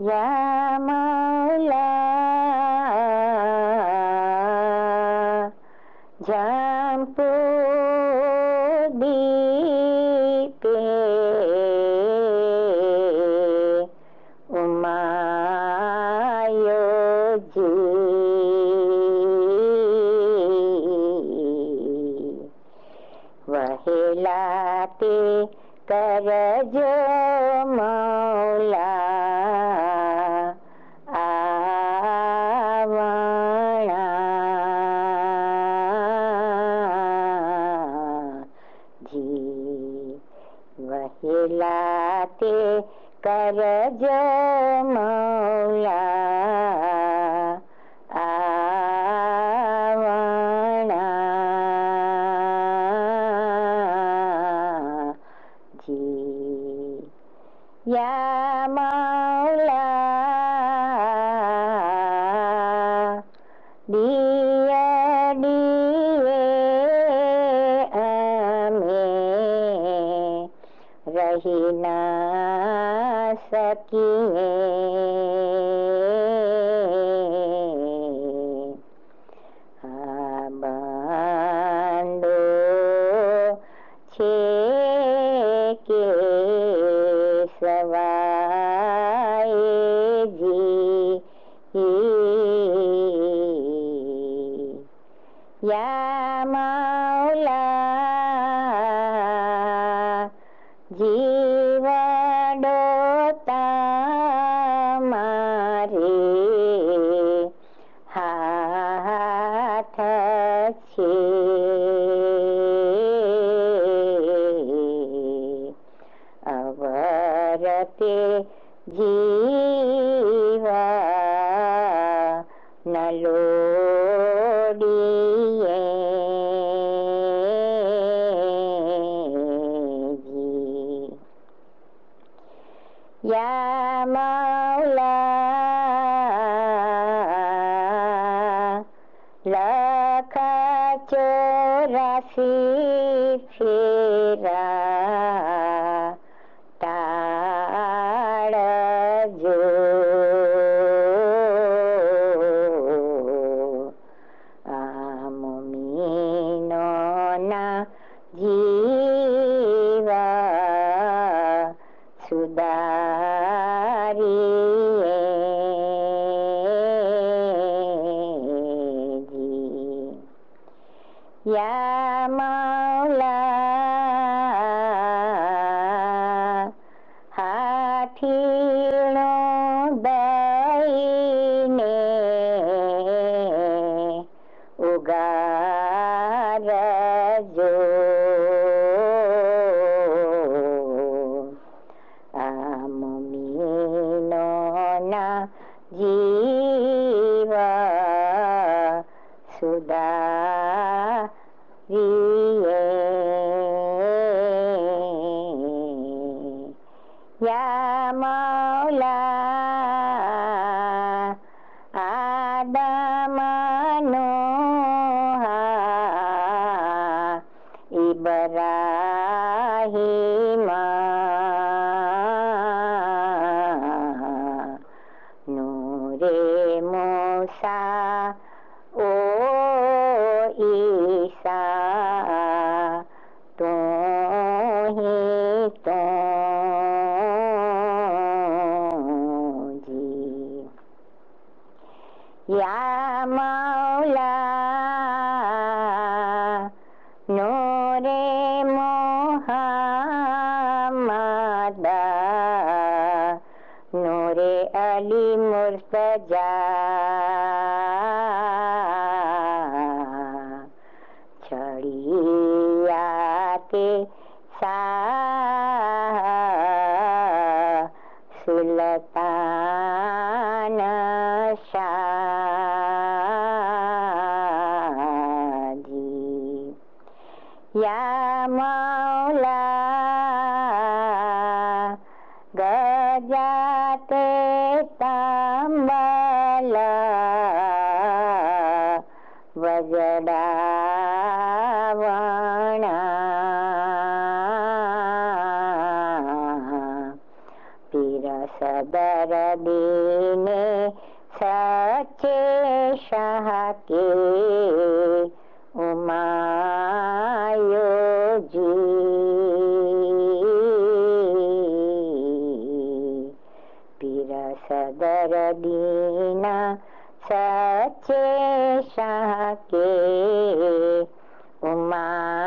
या मौला जंपू दीपे उमायो जी वहिलाते करजो मौला आवणा जी वहिलाते करजो मौला आवणा जी या मौला दिया दिए अमें रही ना सकिए बांधो छे के सवाए जी या मौला जीवडोता मारे हाथ छे अवरते जीवा न लोडिए जी या मौला लख 84 फेरा टाळजो आमुमीनोना जीवा सुधारिए जी या मौला हाथीनो दईने उगारजो आमुमीनोना जीवा सुधारिए या मौला आदमनो इब्राहिमा नूरे मूसा ओ ईसा तो ही तो जी या मौला नूरे मोहम्मद नूरे अली मुर्तजा छड़िया के शाह सुल्तान शाह जी या मौला गजाते तंबला वजडावणा पीर सदर दीने सच्चे शाह के उमायो जी। पीर सदर दीना सच्चे शाह के उमायो